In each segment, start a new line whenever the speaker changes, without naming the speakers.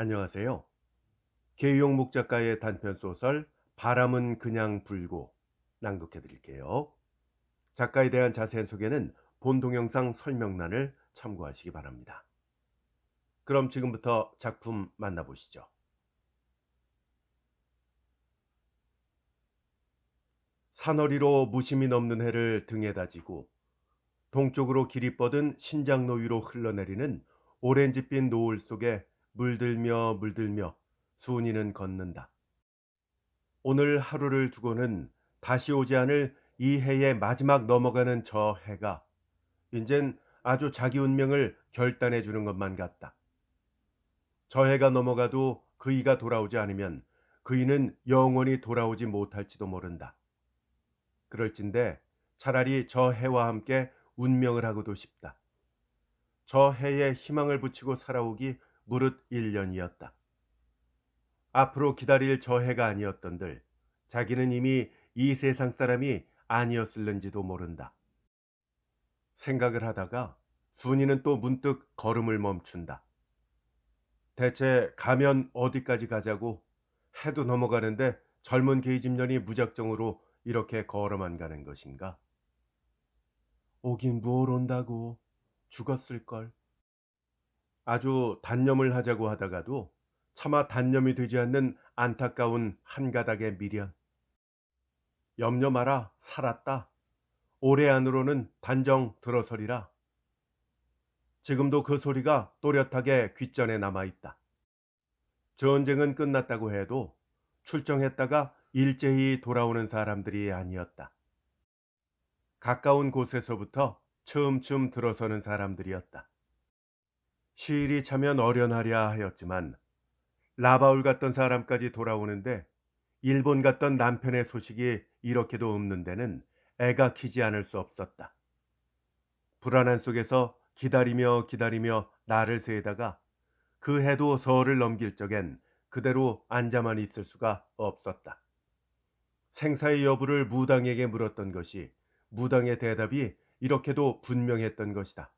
안녕하세요. 계유용 작가의 단편소설 바람은 그냥 불고 낭독해 드릴게요. 작가에 대한 자세한 소개는 본 동영상 설명란을 참고하시기 바랍니다. 그럼 지금부터 작품 만나보시죠. 산허리로 무심히 넘는 해를 등에다 지고 동쪽으로 길이 뻗은 신장로 위로 흘러내리는 오렌지빛 노을 속에 물들며 순이는 걷는다. 오늘 하루를 두고는 다시 오지 않을 이 해의 마지막 넘어가는 저 해가 이젠 아주 자기 운명을 결단해 주는 것만 같다. 저 해가 넘어가도 그이가 돌아오지 않으면 그이는 영원히 돌아오지 못할지도 모른다. 그럴진데 차라리 저 해와 함께 운명을 하고도 싶다. 저 해에 희망을 붙이고 살아오기 무릇 1년이었다. 앞으로 기다릴 저 해가 아니었던들 자기는 이미 이 세상 사람이 아니었을는지도 모른다. 생각을 하다가 순이는 또 문득 걸음을 멈춘다. 대체 가면 어디까지 가자고? 해도 넘어가는데 젊은 계집년이 무작정으로 이렇게 걸어만 가는 것인가? 오긴 무얼 온다고? 죽었을걸. 아주 단념을 하자고 하다가도 차마 단념이 되지 않는 안타까운 한 가닥의 미련. 염려 마라, 살았다. 올해 안으로는 단정 들어서리라. 지금도 그 소리가 또렷하게 귓전에 남아있다. 전쟁은 끝났다고 해도 출정했다가 일제히 돌아오는 사람들이 아니었다. 가까운 곳에서부터 춤 들어서는 사람들이었다. 시일이 차면 어련하랴 하였지만 라바울 갔던 사람까지 돌아오는데 일본 갔던 남편의 소식이 이렇게도 없는 데는 애가 키지 않을 수 없었다. 불안한 속에서 기다리며 날을 새다가 그 해도 서를 넘길 적엔 그대로 앉아만 있을 수가 없었다. 생사의 여부를 무당에게 물었던 것이 무당의 대답이 이렇게도 분명했던 것이다.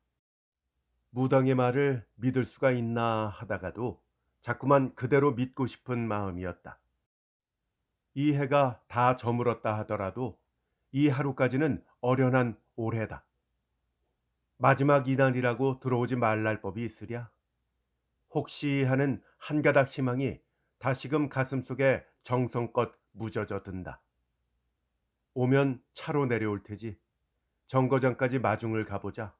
무당의 말을 믿을 수가 있나 하다가도 자꾸만 그대로 믿고 싶은 마음이었다. 이 해가 다 저물었다 하더라도 이 하루까지는 어련한 올해다. 마지막 이날이라고 들어오지 말랄 법이 있으랴. 혹시 하는 한 가닥 희망이 다시금 가슴속에 정성껏 묻어져 든다. 오면 차로 내려올 테지. 정거장까지 마중을 가보자.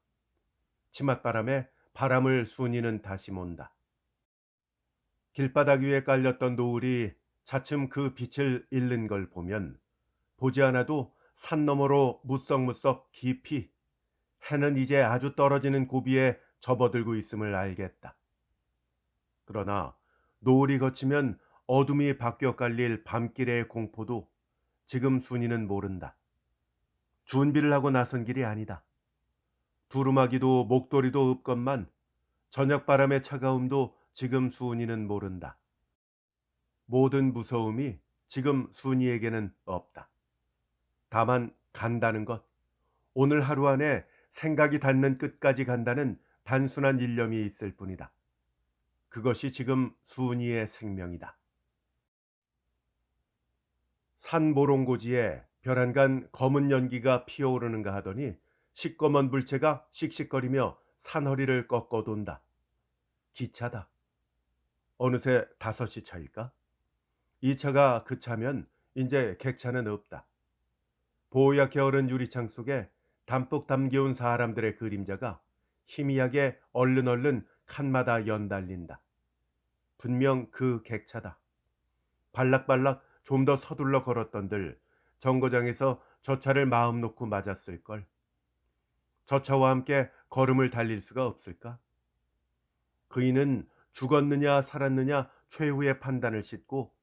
치맛바람에 바람을 순이는 다시 몬다. 길바닥 위에 깔렸던 노을이 차츰 그 빛을 잃는 걸 보면 보지 않아도 산 너머로 무썩무썩 깊이 해는 이제 아주 떨어지는 고비에 접어들고 있음을 알겠다. 그러나 노을이 걷히면 어둠이 바뀌어 깔릴 밤길의 공포도 지금 순이는 모른다. 준비를 하고 나선 길이 아니다. 두루마기도 목도리도 없건만 저녁바람의 차가움도 지금 순이는 모른다. 모든 무서움이 지금 순이에게는 없다. 다만 간다는 것, 오늘 하루 안에 생각이 닿는 끝까지 간다는 단순한 일념이 있을 뿐이다. 그것이 지금 순이의 생명이다. 산모롱고지에 벼란간 검은 연기가 피어오르는가 하더니 시꺼먼 불체가 씩씩거리며 산허리를 꺾어 돈다. 기차다. 어느새 5시 차일까? 이 차가 그 차면 이제 객차는 없다. 보얗게 얼은 유리창 속에 담뿍 담겨온 사람들의 그림자가 희미하게 얼른 칸마다 연달린다. 분명 그 객차다. 발락발락 좀 더 서둘러 걸었던들 정거장에서 저 차를 마음 놓고 맞았을걸. 저 차와 함께 걸음을 달릴 수가 없을까? 그이는 죽었느냐 살았느냐 최후의 판단을 싣고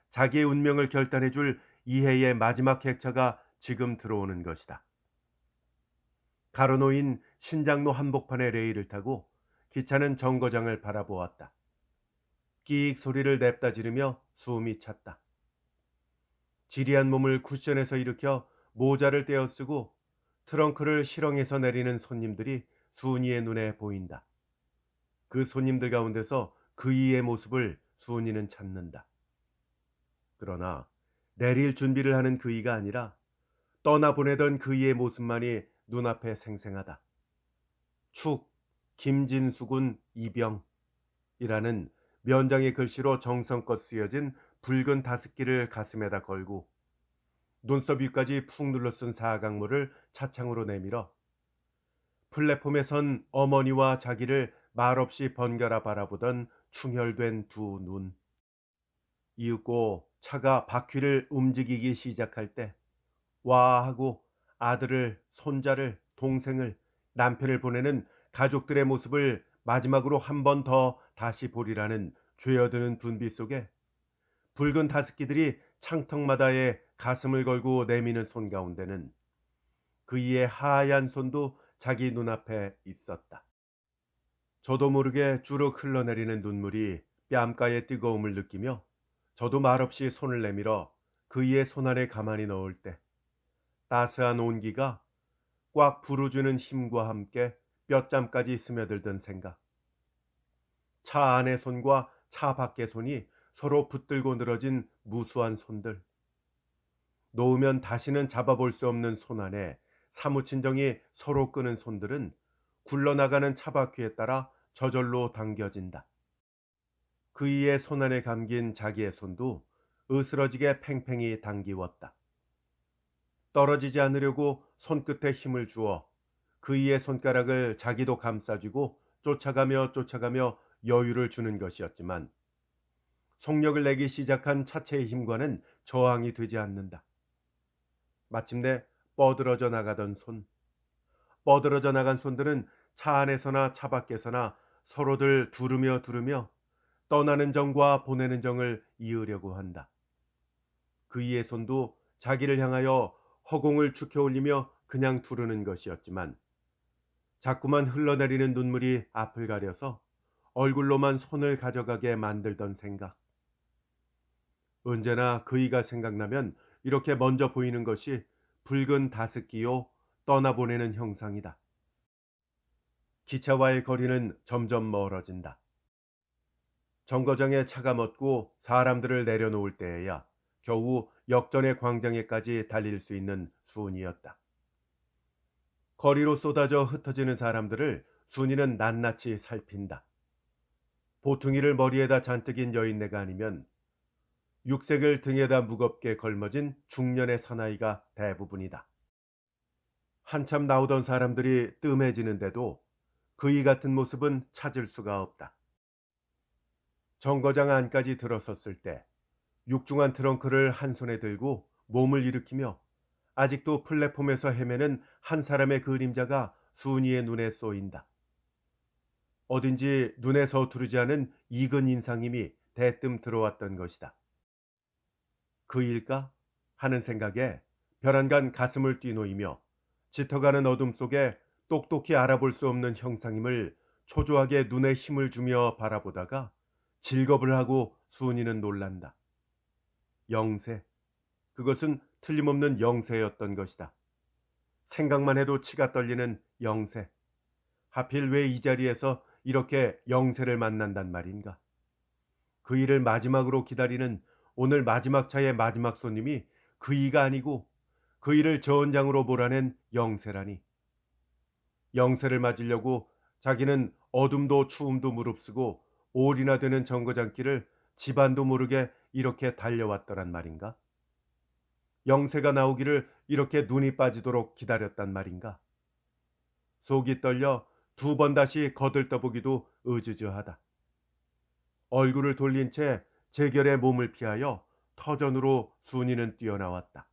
자기의 운명을 결단해 줄 이해의 마지막 객차가 지금 들어오는 것이다. 가로놓인 신장로 한복판의 레일을 타고 기차는 정거장을 바라보았다. 끼익 소리를 냅다 지르며 숨이 찼다. 지리한 몸을 쿠션에서 일으켜 모자를 떼어쓰고 트렁크를 실ong해서 내리는 손님들이 순이의 눈에 보인다. 그 손님들 가운데서 그이의 모습을 수은이는 찾는다. 그러나 내릴 준비를 하는 그이가 아니라 떠나보내던 그이의 모습만이 눈앞에 생생하다. 축 김진수군 이병이라는 면장의 글씨로 정성껏 쓰여진 붉은 다섯기를 가슴에다 걸고 눈썹 위까지 푹 눌러 쓴 사각모를 차창으로 내밀어 플랫폼에 선 어머니와 자기를 말없이 번갈아 바라보던 충혈된 두 눈. 이윽고 차가 바퀴를 움직이기 시작할 때 와 하고 아들을, 손자를, 동생을, 남편을 보내는 가족들의 모습을 마지막으로 한 번 더 다시 보리라는 죄어드는 분비 속에 붉은 다섯기들이 창턱마다에 가슴을 걸고 내미는 손 가운데는 그이의 하얀 손도 자기 눈앞에 있었다. 저도 모르게 주룩 흘러내리는 눈물이 뺨가의 뜨거움을 느끼며 저도 말없이 손을 내밀어 그이의 손 안에 가만히 넣을 때 따스한 온기가 꽉 불어주는 힘과 함께 뼈짬까지 스며들던 생각. 차 안의 손과 차 밖의 손이 서로 붙들고 늘어진 무수한 손들. 놓으면 다시는 잡아볼 수 없는 손 안에 사무친 정이 서로 끄는 손들은 굴러나가는 차바퀴에 따라 저절로 당겨진다. 그이의 손 안에 감긴 자기의 손도 으스러지게 팽팽히 당기웠다. 떨어지지 않으려고 손끝에 힘을 주어 그이의 손가락을 자기도 감싸주고 쫓아가며 여유를 주는 것이었지만 속력을 내기 시작한 차체의 힘과는 저항이 되지 않는다. 마침내 뻗어져 나가던 손, 뻗어져 나간 손들은 차 안에서나 차 밖에서나 서로들 두르며 떠나는 정과 보내는 정을 이으려고 한다. 그이의 손도 자기를 향하여 허공을 축혀 올리며 그냥 두르는 것이었지만 자꾸만 흘러내리는 눈물이 앞을 가려서 얼굴로만 손을 가져가게 만들던 생각. 언제나 그이가 생각나면 이렇게 먼저 보이는 것이 붉은 다섯기요 떠나보내는 형상이다. 기차와의 거리는 점점 멀어진다. 정거장에 차가 멎고 사람들을 내려놓을 때에야 겨우 역전의 광장에까지 달릴 수 있는 수은이었다. 거리로 쏟아져 흩어지는 사람들을 순이는 낱낱이 살핀다. 보퉁이를 머리에다 잔뜩인 여인네가 아니면 육색을 등에다 무겁게 걸머진 중년의 사나이가 대부분이다. 한참 나오던 사람들이 뜸해지는데도 그이 같은 모습은 찾을 수가 없다. 정거장 안까지 들어섰을 때 육중한 트렁크를 한 손에 들고 몸을 일으키며 아직도 플랫폼에서 헤매는 한 사람의 그림자가 순이의 눈에 쏘인다. 어딘지 눈에 서두르지 않은 익은 인상임이 대뜸 들어왔던 것이다. 그일까? 하는 생각에 벼랑간 가슴을 뛰노이며 짙어가는 어둠 속에 똑똑히 알아볼 수 없는 형상임을 초조하게 눈에 힘을 주며 바라보다가 질겁을 하고 순이는 놀란다. 영세. 그것은 틀림없는 영세였던 것이다. 생각만 해도 치가 떨리는 영세. 하필 왜 이 자리에서 이렇게 영세를 만난단 말인가. 그 일을 마지막으로 기다리는 오늘 마지막 차의 마지막 손님이 그이가 아니고 그 일을 저언장으로 몰아낸 영세라니. 영세를 맞으려고 자기는 어둠도 추움도 무릅쓰고 올이나 되는 정거장길을 집안도 모르게 이렇게 달려왔더란 말인가? 영세가 나오기를 이렇게 눈이 빠지도록 기다렸단 말인가? 속이 떨려 두 번 다시 거들떠보기도 으즈즈하다. 얼굴을 돌린 채 제결의 몸을 피하여 터전으로 순이는 뛰어나왔다.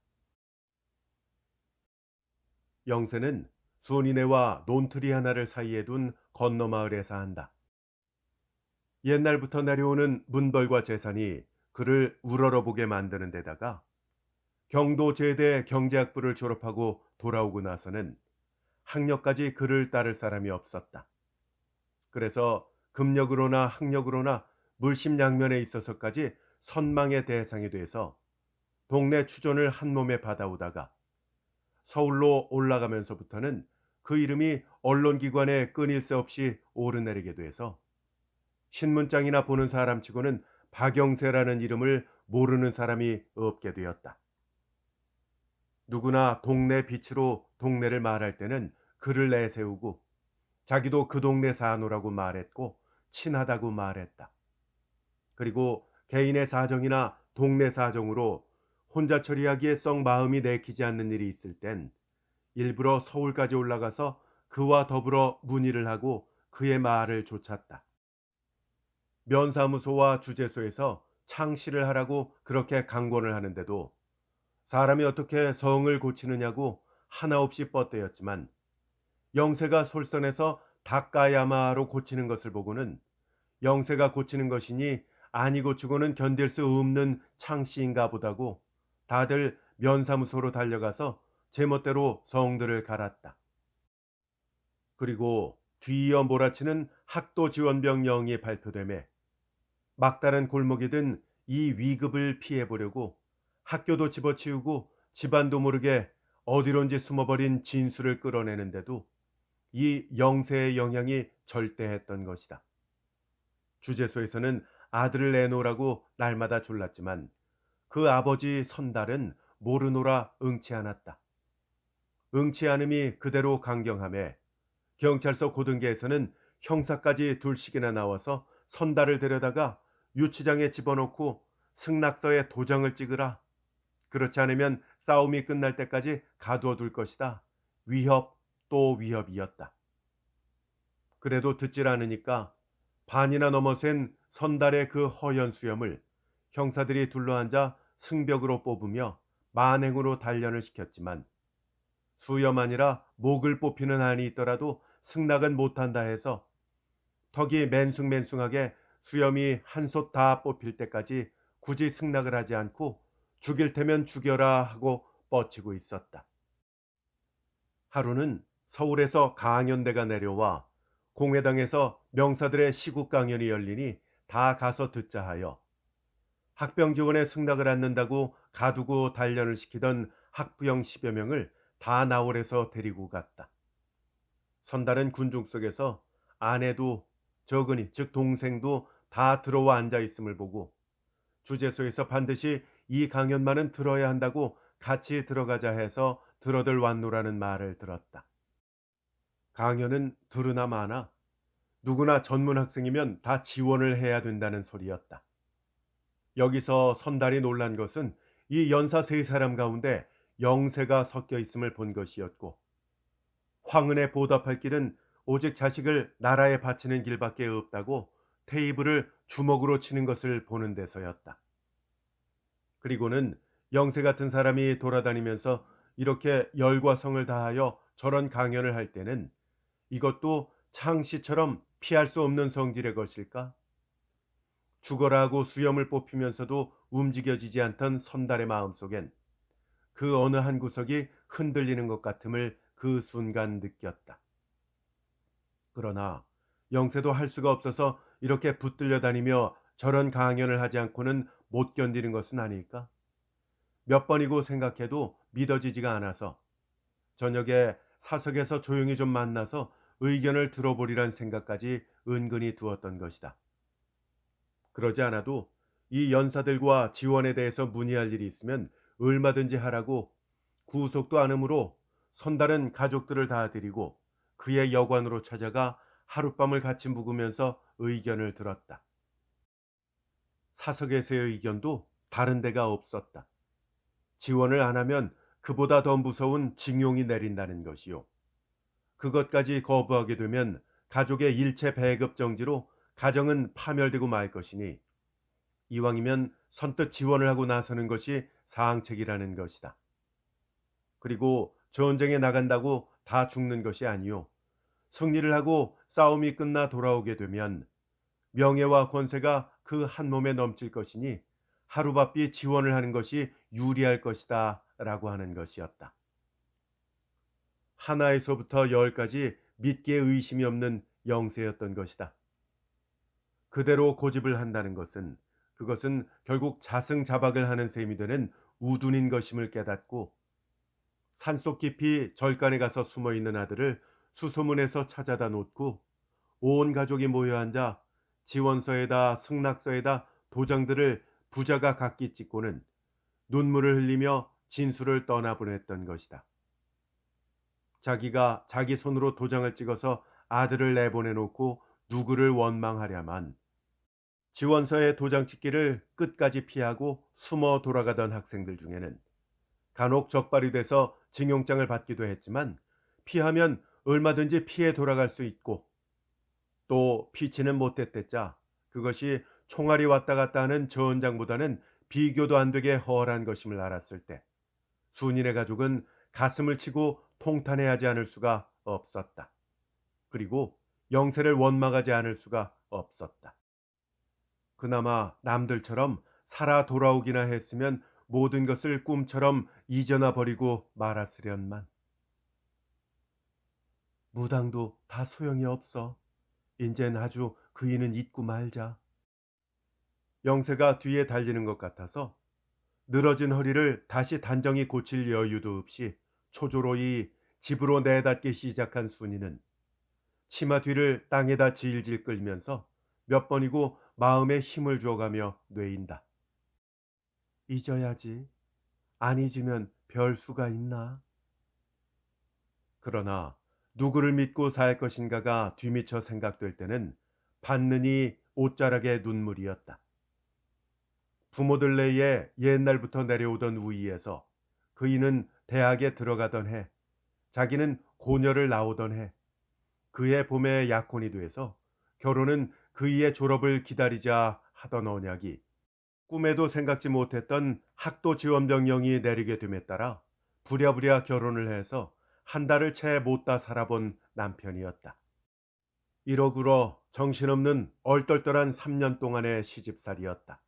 영세는 순이네와 논틀이 하나를 사이에 둔 건너마을에 사한다. 옛날부터 내려오는 문벌과 재산이 그를 우러러보게 만드는 데다가 경도 제대 경제학부를 졸업하고 돌아오고 나서는 학력까지 그를 따를 사람이 없었다. 그래서 금력으로나 학력으로나 물심양면에 있어서까지 선망의 대상이 돼서 동네 추존을 한 몸에 받아오다가 서울로 올라가면서부터는 그 이름이 언론기관에 끊일 새 없이 오르내리게 돼서 신문장이나 보는 사람치고는 박영세라는 이름을 모르는 사람이 없게 되었다. 누구나 동네 빛으로 동네를 말할 때는 글을 내세우고 자기도 그 동네 사노라고 말했고 친하다고 말했다. 그리고 개인의 사정이나 동네 사정으로 혼자 처리하기에 썩 마음이 내키지 않는 일이 있을 땐 일부러 서울까지 올라가서 그와 더불어 문의를 하고 그의 말을 좇았다. 면사무소와 주재소에서 창시를 하라고 그렇게 강권을 하는데도 사람이 어떻게 성을 고치느냐고 하나 없이 뻗대었지만 영세가 솔선해서 닦아야마로 고치는 것을 보고는 영세가 고치는 것이니 아니 고치고는 견딜 수 없는 창씨인가 보다고 다들 면사무소로 달려가서 제멋대로 성들을 갈았다. 그리고 뒤이어 몰아치는 학도 지원병령이 발표되매 막다른 골목이든 이 위급을 피해보려고 학교도 집어치우고 집안도 모르게 어디론지 숨어버린 진수를 끌어내는데도 이 영세의 영향이 절대했던 것이다. 주재소에서는 아들을 내놓으라고 날마다 졸랐지만 그 아버지 선달은 모르노라 응치 않았다. 응치 않음이 그대로 강경함에 경찰서 고등계에서는 형사까지 둘씩이나 나와서 선달을 데려다가 유치장에 집어넣고 승낙서에 도장을 찍으라. 그렇지 않으면 싸움이 끝날 때까지 가두어 둘 것이다. 위협 또 위협이었다. 그래도 듣질 않으니까 반이나 넘어선 선달의 그 허연 수염을 형사들이 둘러앉아 승벽으로 뽑으며 만행으로 단련을 시켰지만 수염 아니라 목을 뽑히는 한이 있더라도 승낙은 못한다 해서 턱이 맨숭맨숭하게 수염이 한솥 다 뽑힐 때까지 굳이 승낙을 하지 않고 죽일 테면 죽여라 하고 뻗치고 있었다. 하루는 서울에서 강연대가 내려와 공회당에서 명사들의 시국 강연이 열리니 다 가서 듣자 하여 학병 지원에 승낙을 않는다고 가두고 단련을 시키던 학부형 10여 명을 다 나월해서 데리고 갔다. 선달은 군중 속에서 아내도 적은이 즉 동생도 다 들어와 앉아 있음을 보고 주재소에서 반드시 이 강연만은 들어야 한다고 같이 들어가자 해서 들어들 왔노라는 말을 들었다. 강연은 들으나 마나 누구나 전문 학생이면 다 지원을 해야 된다는 소리였다. 여기서 선달이 놀란 것은 이 연사 세 사람 가운데 영세가 섞여 있음을 본 것이었고 황은에 보답할 길은 오직 자식을 나라에 바치는 길밖에 없다고 테이블을 주먹으로 치는 것을 보는 데서였다. 그리고는 영세 같은 사람이 돌아다니면서 이렇게 열과 성을 다하여 저런 강연을 할 때는 이것도 창씨처럼 피할 수 없는 성질의 것일까? 죽어라 하고 수염을 뽑히면서도 움직여지지 않던 선달의 마음속엔 그 어느 한 구석이 흔들리는 것 같음을 그 순간 느꼈다. 그러나 영세도 할 수가 없어서 이렇게 붙들려 다니며 저런 강연을 하지 않고는 못 견디는 것은 아닐까? 몇 번이고 생각해도 믿어지지가 않아서 저녁에 사석에서 조용히 좀 만나서 의견을 들어보리란 생각까지 은근히 두었던 것이다. 그러지 않아도 이 연사들과 지원에 대해서 문의할 일이 있으면 얼마든지 하라고 구속도 않으므로 선달은 가족들을 다 데리고 그의 여관으로 찾아가 하룻밤을 같이 묵으면서 의견을 들었다. 사석에서의 의견도 다른 데가 없었다. 지원을 안 하면 그보다 더 무서운 징용이 내린다는 것이요. 그것까지 거부하게 되면 가족의 일체 배급 정지로 가정은 파멸되고 말 것이니 이왕이면 선뜻 지원을 하고 나서는 것이 상책이라는 것이다. 그리고 전쟁에 나간다고 다 죽는 것이 아니요. 승리를 하고 싸움이 끝나 돌아오게 되면 명예와 권세가 그 한 몸에 넘칠 것이니 하루바삐 지원을 하는 것이 유리할 것이다 라고 하는 것이었다. 하나에서부터 열까지 믿기에 의심이 없는 영세였던 것이다. 그대로 고집을 한다는 것은 그것은 결국 자승자박을 하는 셈이 되는 우둔인 것임을 깨닫고 산속 깊이 절간에 가서 숨어있는 아들을 수소문에서 찾아다 놓고 온 가족이 모여 앉아 지원서에다 승낙서에다 도장들을 부자가 각기 찍고는 눈물을 흘리며 진수를 떠나보냈던 것이다. 자기가 자기 손으로 도장을 찍어서 아들을 내보내 놓고 누구를 원망하랴만, 지원서에 도장 찍기를 끝까지 피하고 숨어 돌아가던 학생들 중에는 간혹 적발이 돼서 징용장을 받기도 했지만, 피하면 얼마든지 피해 돌아갈 수 있고, 또 피치는 못했댔자 그것이 총알이 왔다 갔다 하는 전장보다는 비교도 안 되게 허술한 것임을 알았을 때 순인의 가족은 가슴을 치고 통탄해하지 않을 수가 없었다. 그리고 영세를 원망하지 않을 수가 없었다. 그나마 남들처럼 살아 돌아오기나 했으면 모든 것을 꿈처럼 잊어나 버리고 말았으련만. 무당도 다 소용이 없어. 인젠 아주 그이는 잊고 말자. 영세가 뒤에 달리는 것 같아서 늘어진 허리를 다시 단정히 고칠 여유도 없이 초조로이 집으로 내닫기 시작한 순이는 치마 뒤를 땅에다 질질 끌면서 몇 번이고 마음에 힘을 줘가며 뇌인다. 잊어야지. 안 잊으면 별 수가 있나? 그러나 누구를 믿고 살 것인가가 뒤미쳐 생각될 때는 받느니 옷자락의 눈물이었다. 부모들 내에 옛날부터 내려오던 우위에서 그이는 대학에 들어가던 해, 자기는 고녀를 낳으던 해, 그의 봄에 약혼이 돼서 결혼은 그이의 졸업을 기다리자 하던 언약이 꿈에도 생각지 못했던 학도 지원 명령이 내리게 됨에 따라 부랴부랴 결혼을 해서 한 달을 채 못다 살아본 남편이었다. 이러구러 정신없는 얼떨떨한 3년 동안의 시집살이였다.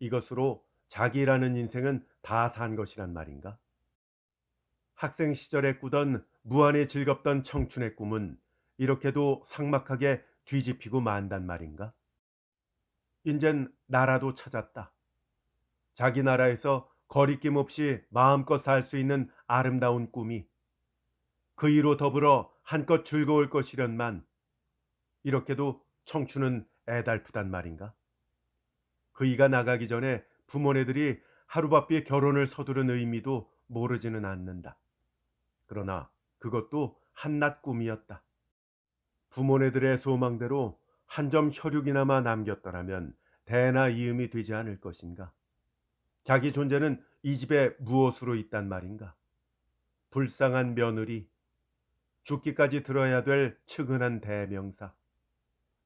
이것으로 자기라는 인생은 다 산 것이란 말인가? 학생 시절에 꾸던 무한히 즐겁던 청춘의 꿈은 이렇게도 삭막하게 뒤집히고 만단 말인가? 인젠 나라도 찾았다. 자기 나라에서 거리낌 없이 마음껏 살 수 있는 아름다운 꿈이 그 이로 더불어 한껏 즐거울 것이련만, 이렇게도 청춘은 애달프단 말인가? 그이가 나가기 전에 부모네들이 하루바삐 결혼을 서두른 의미도 모르지는 않는다. 그러나 그것도 한낱 꿈이었다. 부모네들의 소망대로 한 점 혈육이나마 남겼더라면 대나 이음이 되지 않을 것인가? 자기 존재는 이 집에 무엇으로 있단 말인가? 불쌍한 며느리, 죽기까지 들어야 될 측은한 대명사.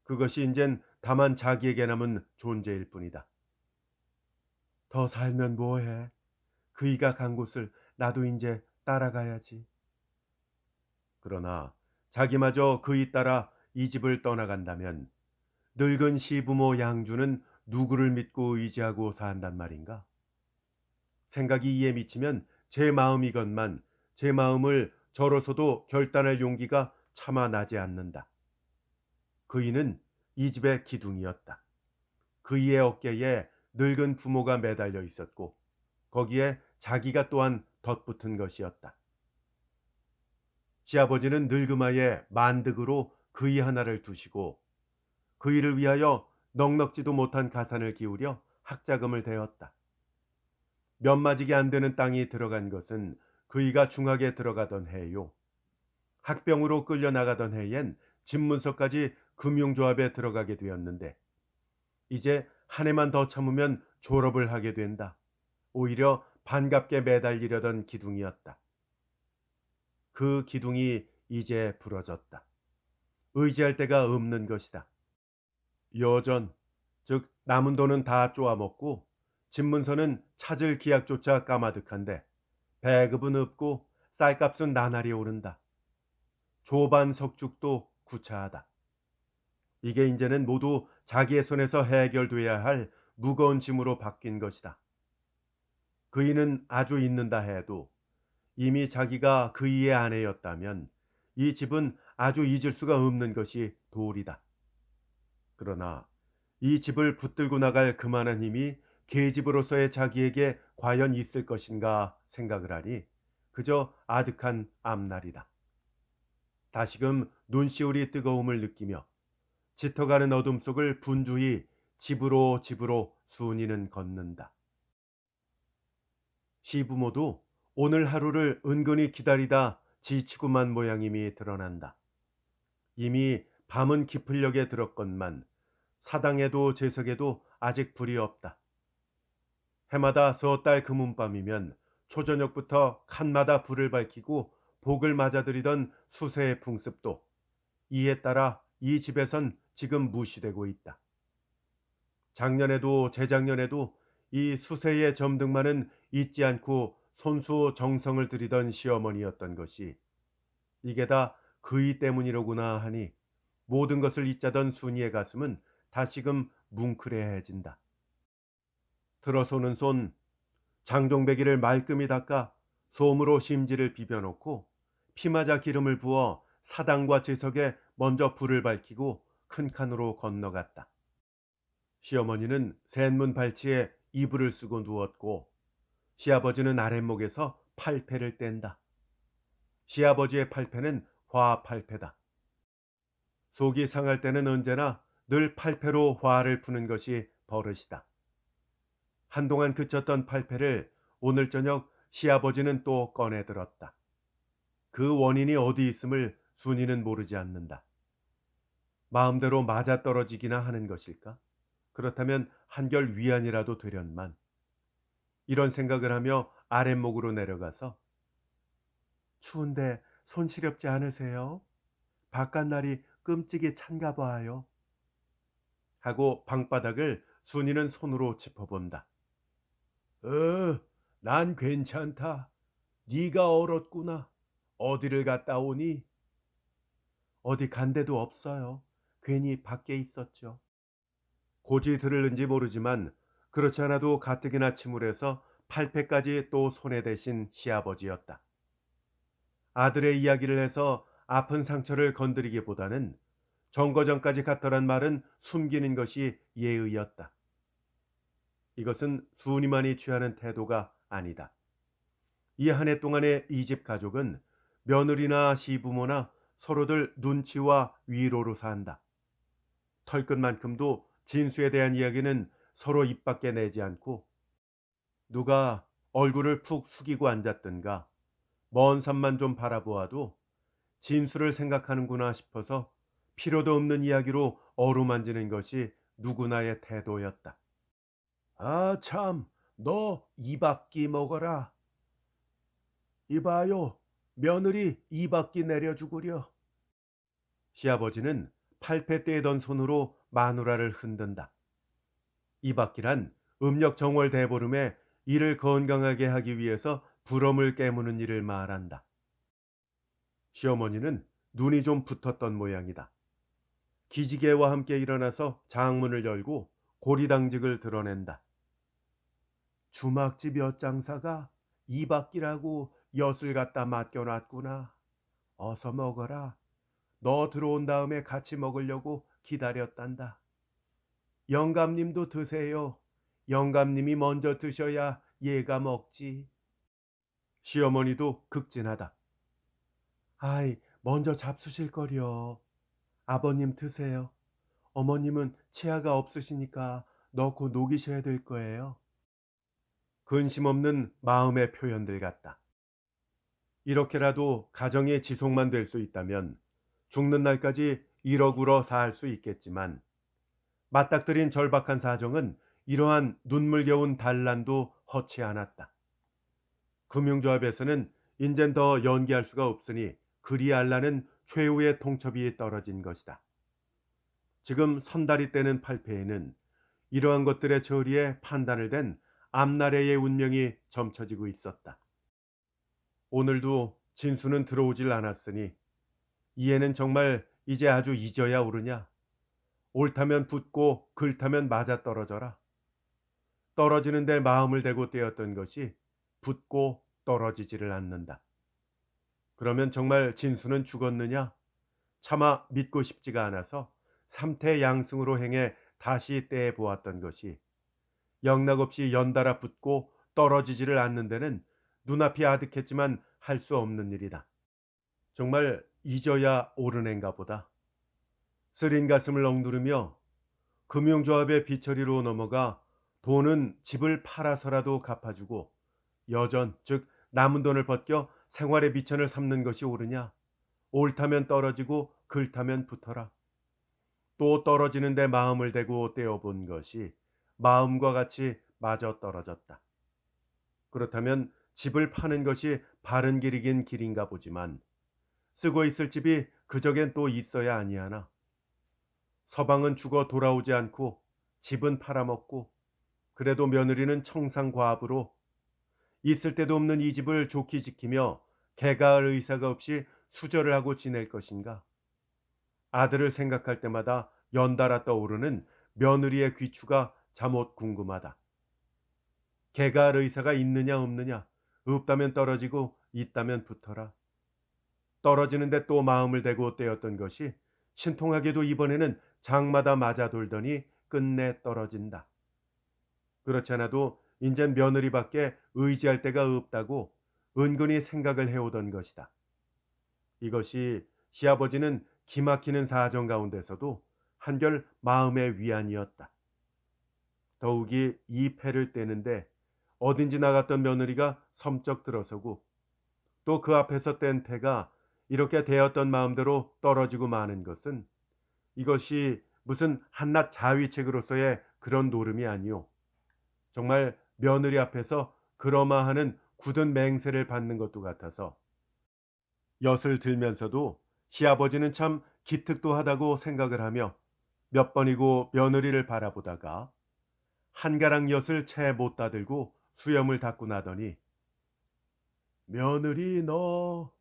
그것이 이젠 다만 자기에게 남은 존재일 뿐이다. 더 살면 뭐해? 그이가 간 곳을 나도 이제 따라가야지. 그러나 자기마저 그이 따라 이 집을 떠나간다면 늙은 시부모 양주는 누구를 믿고 의지하고 산단 말인가? 생각이 이에 미치면 제 마음이건만 제 마음을 저로서도 결단할 용기가 차마 나지 않는다. 그이는 이 집의 기둥이었다. 그이의 어깨에 늙은 부모가 매달려 있었고 거기에 자기가 또한 덧붙은 것이었다. 시아버지는 늙음아의 만득으로 그이 하나를 두시고 그이를 위하여 넉넉지도 못한 가산을 기울여 학자금을 대었다. 몇 마지기 안 되는 땅이 들어간 것은 그이가 중학에 들어가던 해요. 학병으로 끌려 나가던 해엔 집문서까지 금융조합에 들어가게 되었는데 이제 한 해만 더 참으면 졸업을 하게 된다. 오히려 반갑게 매달리려던 기둥이었다. 그 기둥이 이제 부러졌다. 의지할 데가 없는 것이다. 여전, 즉 남은 돈은 다 쪼아먹고 집문서는 찾을 기약조차 까마득한데 배급은 없고 쌀값은 나날이 오른다. 조반 석죽도 구차하다. 이게 이제는 모두 자기의 손에서 해결돼야 할 무거운 짐으로 바뀐 것이다. 그이는 아주 잊는다 해도 이미 자기가 그이의 아내였다면 이 집은 아주 잊을 수가 없는 것이 도리다. 그러나 이 집을 붙들고 나갈 그만한 힘이 계집으로서의 자기에게 과연 있을 것인가 생각을 하니 그저 아득한 앞날이다. 다시금 눈시울이 뜨거움을 느끼며 짙어가는 어둠 속을 분주히 집으로 집으로 순이는 걷는다. 시부모도 오늘 하루를 은근히 기다리다 지치고만 모양임이 드러난다. 이미 밤은 깊으려게 들었건만 사당에도 제석에도 아직 불이 없다. 해마다 서달 금운밤이면 초저녁부터 칸마다 불을 밝히고 복을 맞아들이던 수세의 풍습도 이에 따라 이 집에선 지금 무시되고 있다. 작년에도 재작년에도 이 수세의 점등만은 잊지 않고 손수 정성을 들이던 시어머니였던 것이 이게 다 그이 때문이로구나 하니 모든 것을 잊자던 순이의 가슴은 다시금 뭉클해해진다. 들어서는 손 장종배기를 말끔히 닦아 솜으로 심지를 비벼놓고 피마자 기름을 부어 사당과 제석에 먼저 불을 밝히고 큰 칸으로 건너갔다. 시어머니는 셋문 발치에 이불을 쓰고 누웠고 시아버지는 아랫목에서 팔패를 뗀다. 시아버지의 팔패는 화팔패다. 속이 상할 때는 언제나 늘 팔패로 화를 푸는 것이 버릇이다. 한동안 그쳤던 팔패를 오늘 저녁 시아버지는 또 꺼내들었다. 그 원인이 어디 있음을 순이는 모르지 않는다. 마음대로 맞아떨어지기나 하는 것일까? 그렇다면 한결 위안이라도 되련만. 이런 생각을 하며 아랫목으로 내려가서 추운데 손 시렵지 않으세요? 바깥날이 끔찍이 찬가 봐요. 하고 방바닥을 순이는 손으로 짚어본다. 난 괜찮다. 네가 얼었구나. 어디를 갔다 오니? 어디 간 데도 없어요. 괜히 밖에 있었죠. 고지 들을는지 모르지만 그렇지 않아도 가뜩이나 침울해서 팔패까지 또 손에 대신 시아버지였다. 아들의 이야기를 해서 아픈 상처를 건드리기보다는 정거장까지 갔더란 말은 숨기는 것이 예의였다. 이것은 순이만이 취하는 태도가 아니다. 이 한 해 동안의 이 집 가족은 며느리나 시부모나 서로들 눈치와 위로로 산다. 털끝만큼도 진수에 대한 이야기는 서로 입 밖에 내지 않고 누가 얼굴을 푹 숙이고 앉았든가 먼 산만 좀 바라보아도 진수를 생각하는구나 싶어서 필요도 없는 이야기로 어루만지는 것이 누구나의 태도였다. 아, 참, 너 이박기 먹어라. 이봐요, 며느리 이박기 내려주구려. 시아버지는 팔패 떼던 손으로 마누라를 흔든다. 이박기란 음력 정월 대보름에 이를 건강하게 하기 위해서 부럼을 깨무는 일을 말한다. 시어머니는 눈이 좀 붙었던 모양이다. 기지개와 함께 일어나서 장문을 열고 고리당직을 드러낸다. 주막집 엿장사가 이박기라고 엿을 갖다 맡겨놨구나. 어서 먹어라. 너 들어온 다음에 같이 먹으려고 기다렸단다. 영감님도 드세요. 영감님이 먼저 드셔야 얘가 먹지. 시어머니도 극진하다. 아이, 먼저 잡수실 거려. 아버님 드세요. 어머님은 치아가 없으시니까 넣고 녹이셔야 될 거예요. 근심 없는 마음의 표현들 같다. 이렇게라도 가정의 지속만 될 수 있다면 죽는 날까지 이러구러 살 수 있겠지만 맞닥뜨린 절박한 사정은 이러한 눈물겨운 단란도 허치 않았다. 금융조합에서는 인젠 더 연기할 수가 없으니 그리 알라는 최후의 통첩이 떨어진 것이다. 지금 선다리 떼는 팔패에는 이러한 것들의 처리에 판단을 댄 앞나래의 운명이 점쳐지고 있었다. 오늘도 진수는 들어오질 않았으니 이에는 정말 이제 아주 잊어야 오르냐. 옳다면 붙고 글타면 맞아떨어져라. 떨어지는데 마음을 대고 떼었던 것이 붙고 떨어지지를 않는다. 그러면 정말 진수는 죽었느냐? 차마 믿고 싶지가 않아서 삼태양승으로 행해 다시 떼보았던 것이 영락없이 연달아 붙고 떨어지지를 않는 데는 눈앞이 아득했지만 할 수 없는 일이다. 정말 잊어야 옳은 앤가 보다. 쓰린 가슴을 억누르며 금융조합의 빚처리로 넘어가 돈은 집을 팔아서라도 갚아주고 여전, 즉 남은 돈을 벗겨 생활의 미천을 삼는 것이 옳으냐? 옳다면 떨어지고 글타면 붙어라. 또 떨어지는데 마음을 대고 떼어본 것이 마음과 같이 마저 떨어졌다. 그렇다면 집을 파는 것이 바른 길이긴 길인가 보지만 쓰고 있을 집이 그저겐 또 있어야 아니하나. 서방은 죽어 돌아오지 않고 집은 팔아먹고 그래도 며느리는 청산과부로 있을 데도 없는 이 집을 좋게 지키며 개가할 의사가 없이 수절을 하고 지낼 것인가. 아들을 생각할 때마다 연달아 떠오르는 며느리의 귀추가 잠옷 궁금하다. 개가할 의사가 있느냐 없느냐, 없다면 떨어지고 있다면 붙어라. 떨어지는데 또 마음을 대고 떼었던 것이 신통하게도 이번에는 장마다 맞아 돌더니 끝내 떨어진다. 그렇지 않아도 인젠 며느리밖에 의지할 데가 없다고 은근히 생각을 해오던 것이다. 이것이 시아버지는 기막히는 사정 가운데서도 한결 마음의 위안이었다. 더욱이 이 패를 떼는데 어딘지 나갔던 며느리가 섬쩍 들어서고 또 그 앞에서 뗀 패가 이렇게 되었던 마음대로 떨어지고 마는 것은 이것이 무슨 한낱 자위책으로서의 그런 노름이 아니오. 정말 며느리 앞에서 그러마하는 굳은 맹세를 받는 것도 같아서 엿을 들면서도 시아버지는 참 기특도 하다고 생각을 하며 몇 번이고 며느리를 바라보다가 한가랑 엿을 채 못 다들고 수염을 닦고 나더니 며느리 너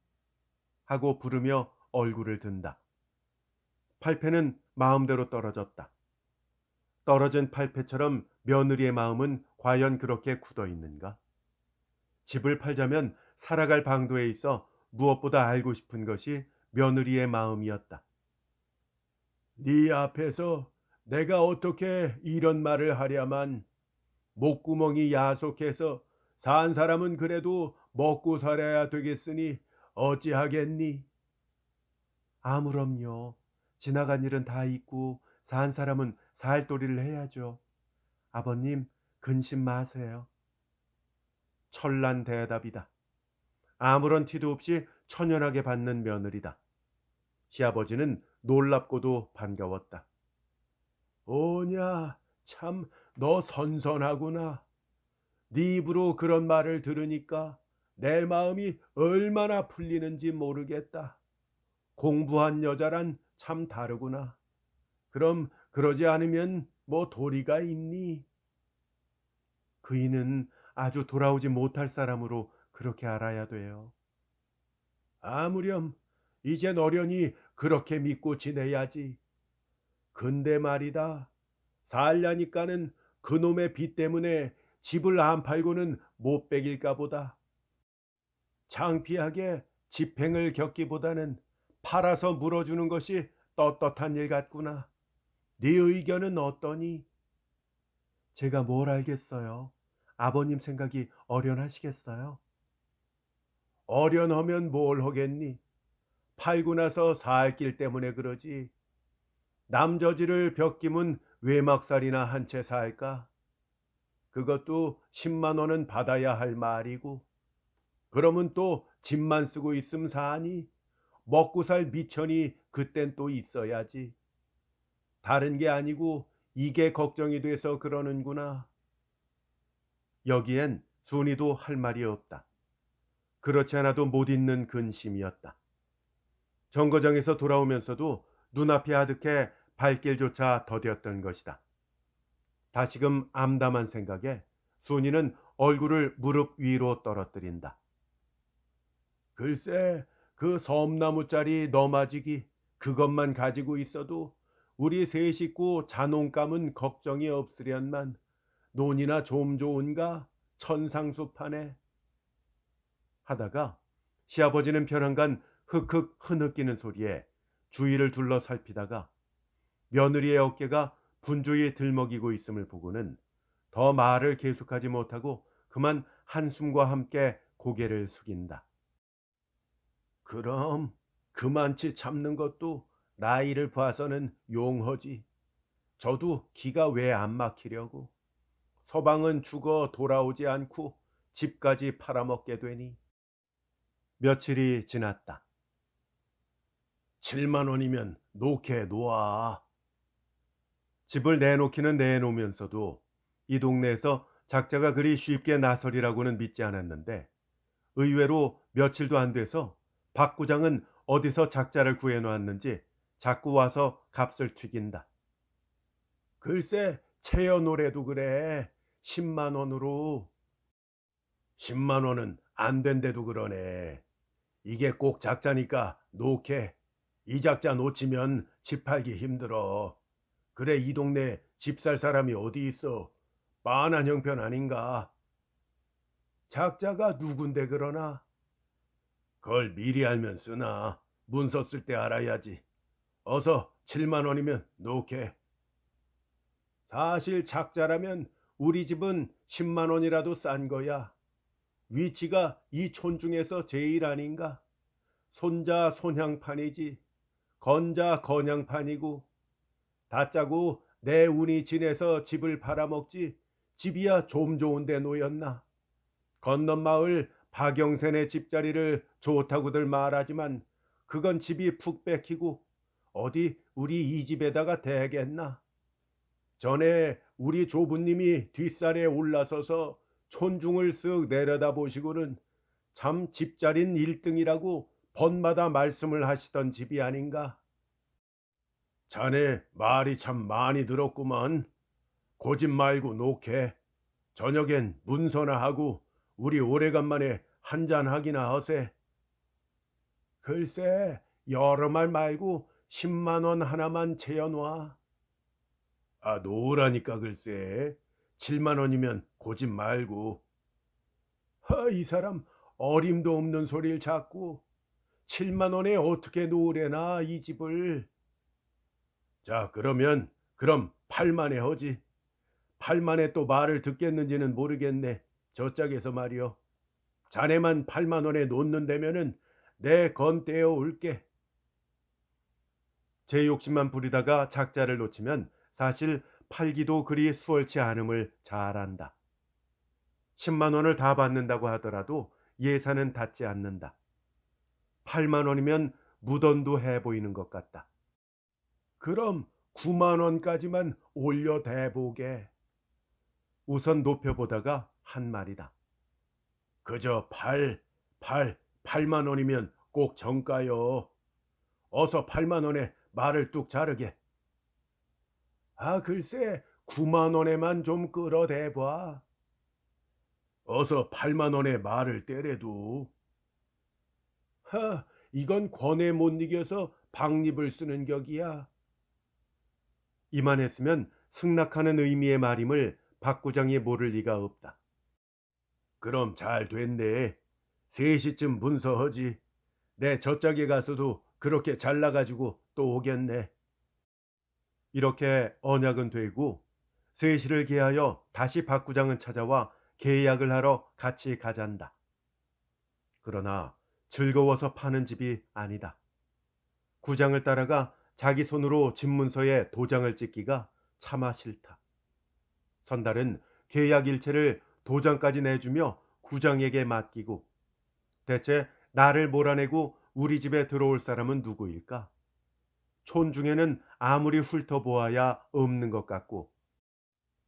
하고 부르며 얼굴을 든다. 팔패는 마음대로 떨어졌다. 떨어진 팔패처럼 며느리의 마음은 과연 그렇게 굳어 있는가? 집을 팔자면 살아갈 방도에 있어 무엇보다 알고 싶은 것이 며느리의 마음이었다. 네 앞에서 내가 어떻게 이런 말을 하랴만 목구멍이 야속해서 산 사람은 그래도 먹고 살아야 되겠으니 어찌하겠니? 아무럼요. 지나간 일은 다 잊고 산 사람은 살 도리를 해야죠. 아버님 근심 마세요. 철난 대답이다. 아무런 티도 없이 천연하게 받는 며느리다. 시아버지는 놀랍고도 반가웠다. 오냐, 참 너 선선하구나. 네 입으로 그런 말을 들으니까 내 마음이 얼마나 풀리는지 모르겠다. 공부한 여자란 참 다르구나. 그럼 그러지 않으면 뭐 도리가 있니? 그이는 아주 돌아오지 못할 사람으로 그렇게 알아야 돼요. 아무렴 이젠 어련히 그렇게 믿고 지내야지. 근데 말이다. 살려니까는 그놈의 빚 때문에 집을 안 팔고는 못 베길까 보다. 창피하게 집행을 겪기보다는 팔아서 물어주는 것이 떳떳한 일 같구나. 네 의견은 어떠니? 제가 뭘 알겠어요. 아버님 생각이 어련하시겠어요? 어련하면 뭘 하겠니? 팔고 나서 살 길 때문에 그러지. 남저지를 벽김은 외막살이나 한 채 살까? 그것도 10만 원은 받아야 할 말이고. 그러면 또 집만 쓰고 있음 사니? 먹고 살 미천이 그땐 또 있어야지. 다른 게 아니고 이게 걱정이 돼서 그러는구나. 여기엔 순이도 할 말이 없다. 그렇지 않아도 못 잊는 근심이었다. 정거장에서 돌아오면서도 눈앞이 아득해 발길조차 더뎠던 것이다. 다시금 암담한 생각에 순이는 얼굴을 무릎 위로 떨어뜨린다. 글쎄 그 섬나무짜리 너마지기 그것만 가지고 있어도 우리 세 식구 자농감은 걱정이 없으련만 논이나 좀 좋은가 천상수파네 하다가 시아버지는 편한간 흑흑 흐느끼는 소리에 주위를 둘러 살피다가 며느리의 어깨가 분주히 들먹이고 있음을 보고는 더 말을 계속하지 못하고 그만 한숨과 함께 고개를 숙인다. 그럼 그만치 참는 것도 나이를 봐서는 용허지. 저도 기가 왜 안 막히려고. 서방은 죽어 돌아오지 않고 집까지 팔아먹게 되니. 며칠이 지났다. 7만 원이면 놓게 놓아. 집을 내놓기는 내놓으면서도 이 동네에서 작자가 그리 쉽게 나서리라고는 믿지 않았는데 의외로 며칠도 안 돼서 박 구장은 어디서 작자를 구해놓았는지 자꾸 와서 값을 튀긴다. 글쎄 채여 노래도 그래. 10만 원으로. 10만 원은 안 된대도 그러네. 이게 꼭 작자니까 놓게. 이 작자 놓치면 집 팔기 힘들어. 그래 이 동네 집 살 사람이 어디 있어. 빤한 형편 아닌가. 작자가 누군데 그러나. 그걸 미리 알면 쓰나. 문서 쓸 때 알아야지. 어서 7만 원이면 놓게. 사실 작자라면 우리 집은 10만 원이라도 싼 거야. 위치가 이 촌 중에서 제일 아닌가. 손자 손향판이지. 건자 건양판이고. 다짜고 내 운이 지내서 집을 팔아먹지. 집이야 좀 좋은 데 놓였나. 건넌 마을 박영센의 집자리를 좋다고들 말하지만 그건 집이 푹 뺏기고 어디 우리 이 집에다가 대겠나. 전에 우리 조부님이 뒷산에 올라서서 촌중을 쓱 내려다보시고는 참 집자린 1등이라고 번마다 말씀을 하시던 집이 아닌가. 자네 말이 참 많이 들었구먼. 고집 말고 놓게. 저녁엔 문서나 하고 우리 오래간만에 한잔하기나 하세. 글쎄 여러 말 말고 10만 원 하나만 채여놔. 아 놓으라니까 글쎄. 7만 원이면 고집 말고. 이 사람 어림도 없는 소리를 자꾸. 7만 원에 어떻게 놓으래나 이 집을. 자 그럼 8만에 허지. 8만에 또 말을 듣겠는지는 모르겠네. 저 짝에서 말이여. 자네만 8만 원에 놓는다면은 내 건 떼어 올게. 제 욕심만 부리다가 작자를 놓치면 사실 팔기도 그리 수월치 않음을 잘 안다. 10만 원을 다 받는다고 하더라도 예산은 닿지 않는다. 8만 원이면 무던도 해 보이는 것 같다. 그럼 9만 원까지만 올려 대보게. 우선 높여보다가 한 말이다. 그저 8만 원이면 꼭 정가요. 어서 8만 원에 말을 뚝 자르게. 아 글쎄 9만 원에만 좀 끌어대봐. 어서 8만 원에 말을 떼래도. 이건 권에 못 이겨서 박립을 쓰는 격이야. 이만했으면 승낙하는 의미의 말임을 박 구장이 모를 리가 없다. 그럼 잘 됐네. 3시쯤 문서하지. 내 저짝에 가서도 그렇게 잘나가지고 또 오겠네. 이렇게 언약은 되고 3시를 기하여 다시 박 구장은 찾아와 계약을 하러 같이 가잔다. 그러나 즐거워서 파는 집이 아니다. 구장을 따라가 자기 손으로 집문서에 도장을 찍기가 차마 싫다. 선달은 계약 일체를 도장까지 내주며 구장에게 맡기고 대체 나를 몰아내고 우리 집에 들어올 사람은 누구일까? 촌 중에는 아무리 훑어보아야 없는 것 같고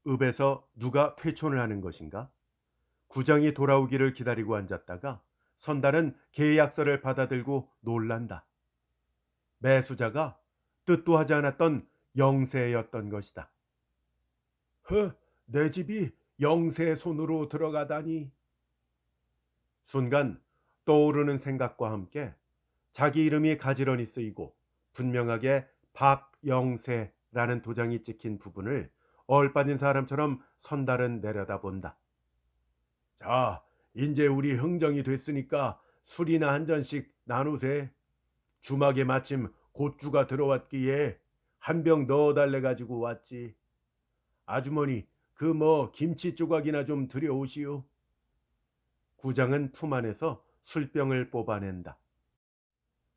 읍에서 누가 퇴촌을 하는 것인가? 구장이 돌아오기를 기다리고 앉았다가 선달은 계약서를 받아들고 놀란다. 매수자가 뜻도 하지 않았던 영세였던 것이다. 내 집이 영세 손으로 들어가다니. 순간 떠오르는 생각과 함께 자기 이름이 가지런히 쓰이고 분명하게 박영세라는 도장이 찍힌 부분을 얼빠진 사람처럼 선달은 내려다본다. 자, 이제 우리 흥정이 됐으니까 술이나 한 잔씩 나누세. 주막에 마침 고주가 들어왔기에 한 병 넣어달래 가지고 왔지. 아주머니 그 김치 조각이나 좀 들여오시오. 구장은 품 안에서 술병을 뽑아낸다.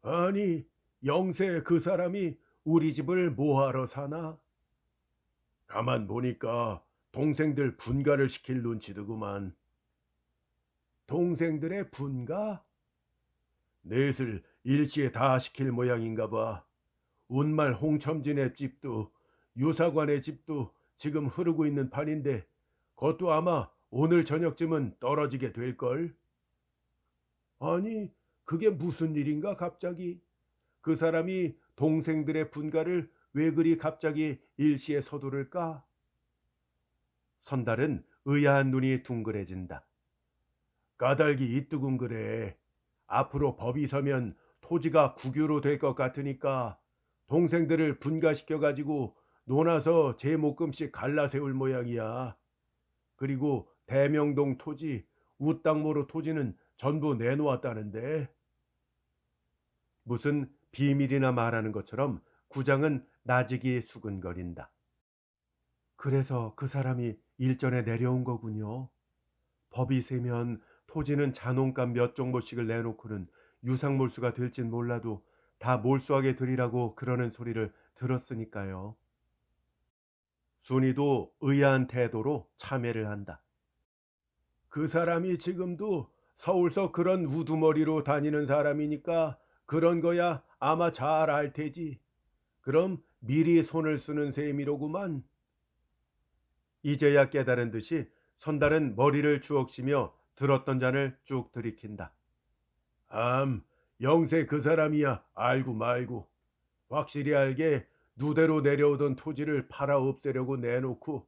아니 영세 그 사람이 우리 집을 뭐하러 사나? 가만 보니까 동생들 분가를 시킬 눈치더구만. 동생들의 분가? 넷을 일시에 다 시킬 모양인가 봐. 운말 홍첨지네 집도 유사관의 집도 지금 흐르고 있는 판인데 그것도 아마 오늘 저녁쯤은 떨어지게 될걸. 아니, 그게 무슨 일인가 갑자기? 그 사람이 동생들의 분가를 왜 그리 갑자기 일시에 서두를까? 선달은 의아한 눈이 둥그레진다. 까닭이 있드군 그래. 앞으로 법이 서면 토지가 국유로 될 것 같으니까 동생들을 분가시켜가지고 논아서 제목금씩 갈라세울 모양이야. 그리고 대명동 토지, 우땅모로 토지는 전부 내놓았다는데. 무슨 비밀이나 말하는 것처럼 구장은 나직이 수근거린다. 그래서 그 사람이 일전에 내려온 거군요. 법이 세면 토지는 잔원가 몇 정도씩을 내놓고는 유상몰수가 될진 몰라도 다 몰수하게 되리라고 그러는 소리를 들었으니까요. 순이도 의아한 태도로 참회를 한다. 그 사람이 지금도 서울서 그런 우두머리로 다니는 사람이니까 그런 거야 아마 잘 알 테지. 그럼 미리 손을 쓰는 셈이로구만. 이제야 깨달은 듯이 선달은 머리를 주옥시며 들었던 잔을 쭉 들이킨다. 영세 그 사람이야 알고 말고. 확실히 알게 누대로 내려오던 토지를 팔아 없애려고 내놓고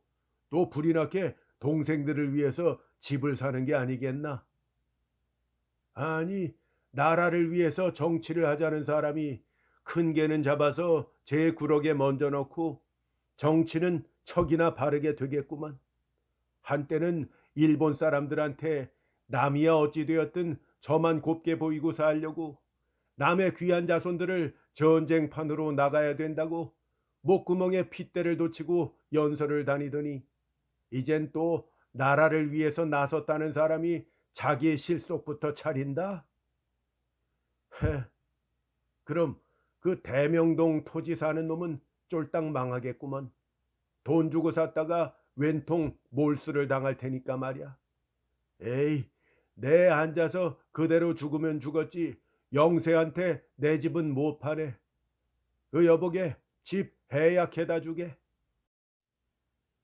또 불이 나게 동생들을 위해서 집을 사는 게 아니겠나? 아니, 나라를 위해서 정치를 하자는 사람이 큰 개는 잡아서 제 구럭에 먼저 넣고 정치는 척이나 바르게 되겠구만. 한때는 일본 사람들한테 남이야 어찌 되었든 저만 곱게 보이고 살려고 남의 귀한 자손들을 전쟁판으로 나가야 된다고 목구멍에 핏대를 돋치고 연설을 다니더니 이젠 또 나라를 위해서 나섰다는 사람이 자기의 실속부터 차린다? 헤, 그럼 그 대명동 토지 사는 놈은 쫄딱 망하겠구먼. 돈 주고 샀다가 웬통 몰수를 당할 테니까 말이야. 에이, 내 앉아서 그대로 죽으면 죽었지 영세한테 내 집은 못 파네. 그 여보게 집 해약해다 주게.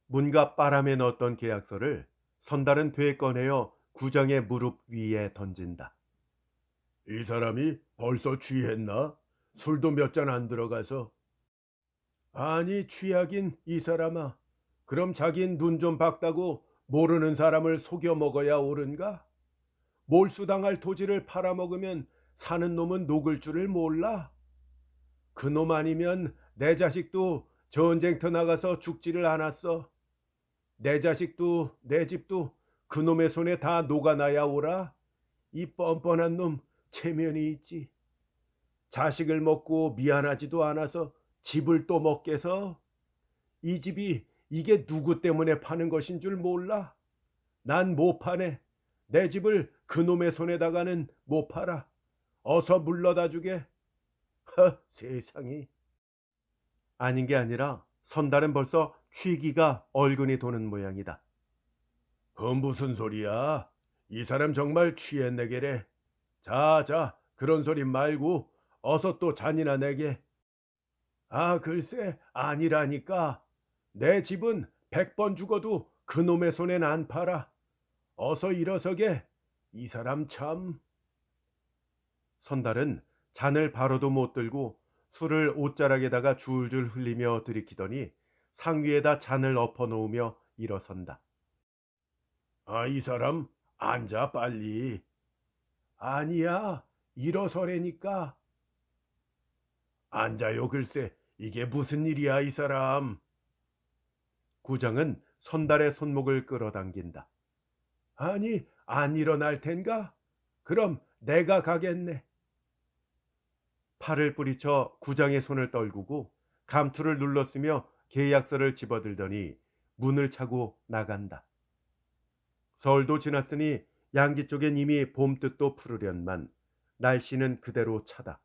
문갑 바람에 넣었던 계약서를 선달은 되에 꺼내어 구정의 무릎 위에 던진다. 이 사람이 벌써 취했나? 술도 몇 잔 안 들어가서. 아니 취하긴 이 사람아. 그럼 자긴 눈 좀 박다고 모르는 사람을 속여 먹어야 옳은가? 몰수당할 토지를 팔아먹으면 사는 놈은 녹을 줄을 몰라. 그 놈 아니면 내 자식도 전쟁터 나가서 죽지를 않았어. 내 자식도 내 집도 그 놈의 손에 다 녹아나야 오라. 이 뻔뻔한 놈 체면이 있지. 자식을 먹고 미안하지도 않아서 집을 또 먹겠어. 이 집이 이게 누구 때문에 파는 것인 줄 몰라. 난 못 파네. 내 집을 그놈의 손에다가는 못 팔아. 어서 물러다 주게. 세상이. 아닌 게 아니라 선달은 벌써 취기가 얼근이 도는 모양이다. 그 무슨 소리야? 이 사람 정말 취했네게래. 자, 그런 소리 말고 어서 또 잔이나 내게. 글쎄 아니라니까. 내 집은 100번 죽어도 그놈의 손엔 안 팔아. 어서 일어서게. 이 사람 참. 선달은 잔을 바로도 못 들고 술을 옷자락에다가 줄줄 흘리며 들이키더니 상위에다 잔을 엎어 놓으며 일어선다. 이 사람 앉아 빨리. 아니야, 일어서래니까. 앉아요 글쎄. 이게 무슨 일이야 이 사람. 구장은 선달의 손목을 끌어당긴다. 아니, 안 일어날 텐가? 그럼 내가 가겠네. 팔을 뿌리쳐 구장의 손을 떨구고 감투를 눌렀으며 계약서를 집어들더니 문을 차고 나간다. 설도 지났으니 양지 쪽엔 이미 봄뜻도 푸르련만 날씨는 그대로 차다.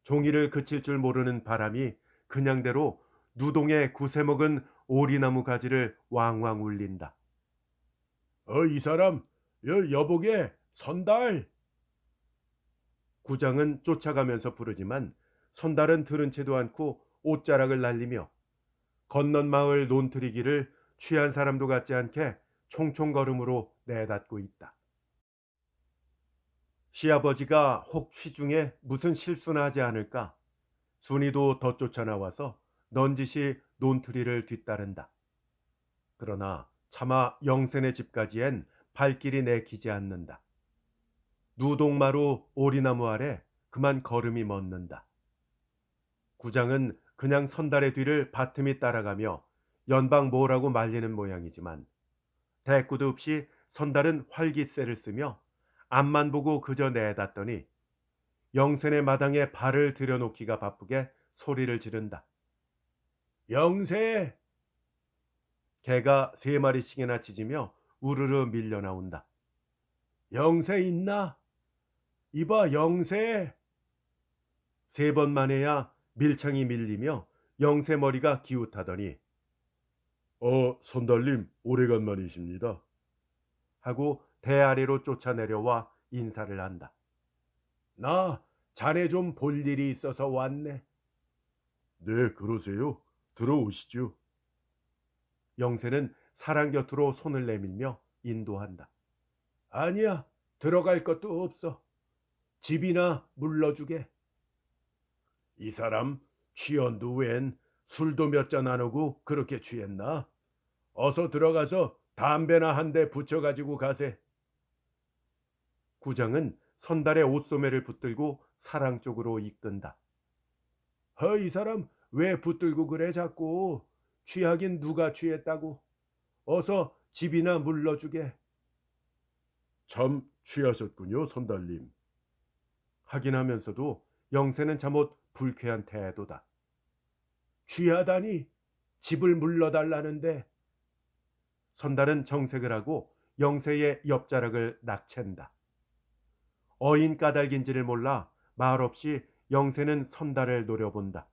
종이를 그칠 줄 모르는 바람이 그냥대로 누동에 구세 먹은 오리나무 가지를 왕왕 울린다. 이 사람, 여보게 선달. 구장은 쫓아가면서 부르지만 선달은 들은 채도 않고 옷자락을 날리며 건넌 마을 논트리기를 취한 사람도 같지 않게 총총걸음으로 내닫고 있다. 시아버지가 혹 취중에 무슨 실수나 하지 않을까? 순이도 더 쫓아나와서 넌지시 논트리를 뒤따른다. 그러나 차마 영센의 집까지엔 발길이 내키지 않는다. 누동마루 오리나무 아래 그만 걸음이 멎는다. 구장은 그냥 선달의 뒤를 바틈이 따라가며 연방 뭐라고 말리는 모양이지만 대꾸도 없이 선달은 활깃세를 쓰며 앞만 보고 그저 내닫더니 영센의 마당에 발을 들여놓기가 바쁘게 소리를 지른다. 영세! 개가 세 마리씩이나 짖으며 우르르 밀려 나온다. 영세 있나? 이봐 영세! 세 번 만에야 밀창이 밀리며 영세 머리가 기웃하더니 선달님 오래간만이십니다. 하고 대 아래로 쫓아내려와 인사를 한다. 나 자네 좀 볼 일이 있어서 왔네. 네, 그러세요. 들어오시죠. 영세는 사랑 곁으로 손을 내밀며 인도한다. 아니야, 들어갈 것도 없어. 집이나 물러주게. 이 사람 취연도 웬 술도 몇 잔 안 오고 그렇게 취했나? 어서 들어가서 담배나 한 대 붙여가지고 가세. 구장은 선달의 옷소매를 붙들고 사랑 쪽으로 이끈다. 이 사람 왜 붙들고 그래 자꾸. 취하긴 누가 취했다고. 어서 집이나 물러주게. 참 취하셨군요, 선달님. 하긴 하면서도 영세는 잠옷 불쾌한 태도다. 취하다니 집을 물러달라는데. 선달은 정색을 하고 영세의 옆자락을 낙챈다. 어인 까닭인지를 몰라 말없이 영세는 선달을 노려본다.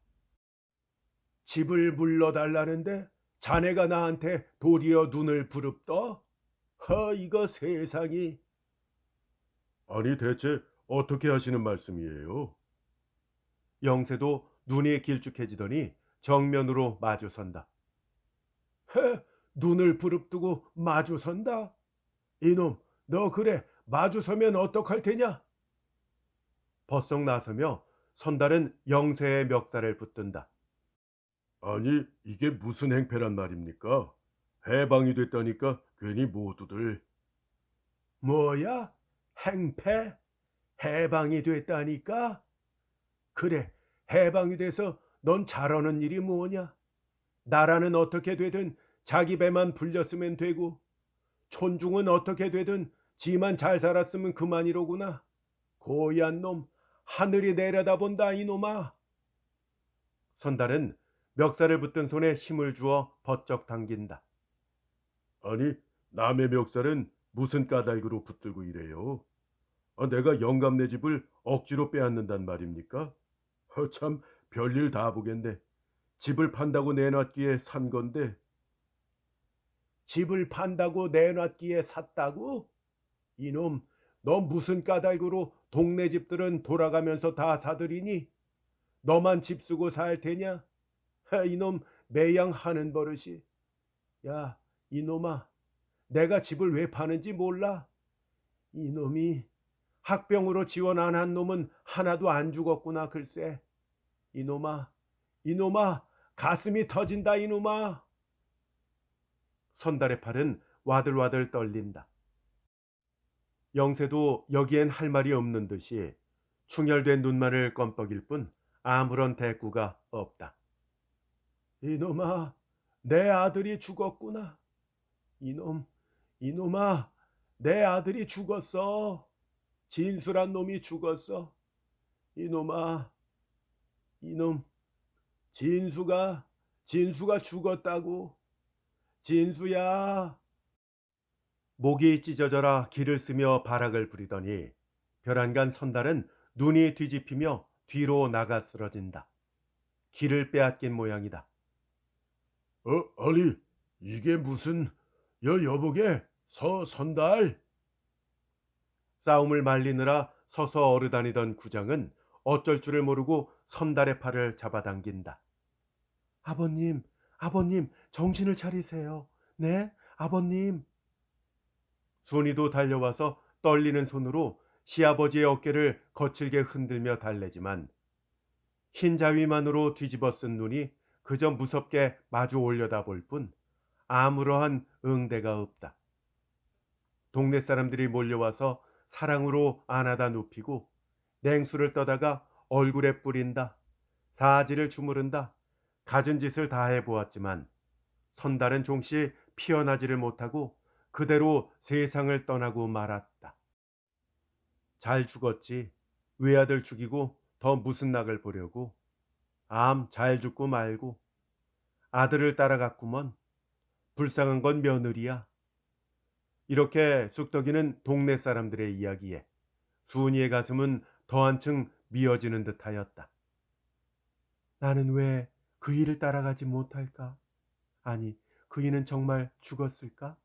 집을 물러달라는데 자네가 나한테 도리어 눈을 부릅떠? 이거 세상이. 아니 대체 어떻게 하시는 말씀이에요? 영세도 눈이 길쭉해지더니 정면으로 마주선다. 눈을 부릅뜨고 마주선다? 이놈, 너 그래 마주서면 어떡할 테냐? 버썩 나서며 선달은 영세의 멱살을 붙든다. 아니 이게 무슨 행패란 말입니까? 해방이 됐다니까 괜히 모두들. 뭐야? 행패? 해방이 됐다니까? 그래, 해방이 돼서 넌 잘하는 일이 뭐냐? 나라는 어떻게 되든 자기 배만 불렸으면 되고 촌중은 어떻게 되든 지만 잘 살았으면 그만이로구나. 고얀 놈, 하늘이 내려다본다 이놈아. 선달은 멱살을 붙든 손에 힘을 주어 버쩍 당긴다. 아니, 남의 멱살은 무슨 까닭으로 붙들고 이래요? 내가 영감네 집을 억지로 빼앗는단 말입니까? 참 별일 다 보겠네. 집을 판다고 내놨기에 산 건데. 집을 판다고 내놨기에 샀다고? 이놈, 너 무슨 까닭으로 동네 집들은 돌아가면서 다 사들이니? 너만 집 쓰고 살 테냐? 이놈 매양 하는 버릇이. 야, 이놈아, 내가 집을 왜 파는지 몰라? 이놈이 학병으로 지원 안 한 놈은 하나도 안 죽었구나 글쎄. 이놈아, 이놈아, 가슴이 터진다 이놈아. 선달의 팔은 와들와들 떨린다. 영세도 여기엔 할 말이 없는 듯이 충혈된 눈만을 껌뻑일 뿐 아무런 대꾸가 없다. 이놈아, 내 아들이 죽었구나. 이놈아, 내 아들이 죽었어. 진수란 놈이 죽었어. 이놈아, 이놈, 진수가 죽었다고. 진수야. 목이 찢어져라 기를 쓰며 발악을 부리더니 벼랑간 선달은 눈이 뒤집히며 뒤로 나가 쓰러진다. 길을 빼앗긴 모양이다. 아니, 이게 무슨 여보게 선달? 싸움을 말리느라 서서 어르다니던 구장은 어쩔 줄을 모르고 선달의 팔을 잡아당긴다. 아버님, 아버님, 정신을 차리세요. 네, 아버님. 순이도 달려와서 떨리는 손으로 시아버지의 어깨를 거칠게 흔들며 달래지만 흰 자위만으로 뒤집어 쓴 눈이 그저 무섭게 마주 올려다볼 뿐 아무러한 응대가 없다. 동네 사람들이 몰려와서 사랑으로 안아다 눕히고 냉수를 떠다가 얼굴에 뿌린다. 사지를 주무른다. 갖은 짓을 다 해보았지만 선달은 종시 피어나지를 못하고 그대로 세상을 떠나고 말았다. 잘 죽었지. 외아들 죽이고 더 무슨 낙을 보려고. 암 잘 죽고 말고. 아들을 따라갔구먼. 불쌍한 건 며느리야. 이렇게 쑥덕이는 동네 사람들의 이야기에 순이의 가슴은 더 한층 미어지는 듯하였다. 나는 왜 그 일을 따라가지 못할까? 아니, 그 이는 정말 죽었을까?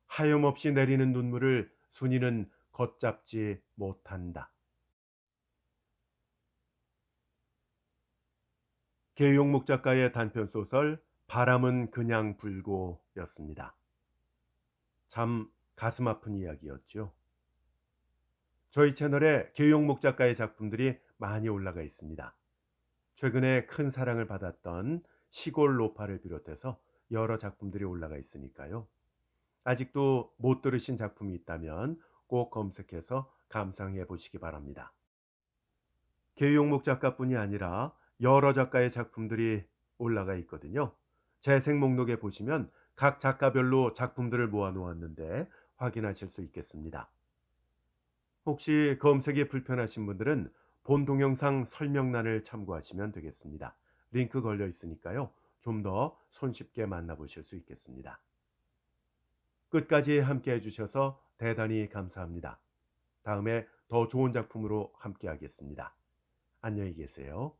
하염없이 내리는 눈물을 순이는 걷잡지 못한다. 계용목 작가의 단편소설 바람은 그냥 불고였습니다. 참 가슴 아픈 이야기였죠. 저희 채널에 계용목 작가의 작품들이 많이 올라가 있습니다. 최근에 큰 사랑을 받았던 시골 로파를 비롯해서 여러 작품들이 올라가 있으니까요. 아직도 못 들으신 작품이 있다면 꼭 검색해서 감상해 보시기 바랍니다. 계용목 작가뿐이 아니라 여러 작가의 작품들이 올라가 있거든요. 재생 목록에 보시면 각 작가별로 작품들을 모아 놓았는데 확인하실 수 있겠습니다. 혹시 검색이 불편하신 분들은 본 동영상 설명란을 참고하시면 되겠습니다. 링크 걸려 있으니까요. 좀 더 손쉽게 만나보실 수 있겠습니다. 끝까지 함께 해주셔서 대단히 감사합니다. 다음에 더 좋은 작품으로 함께 하겠습니다. 안녕히 계세요.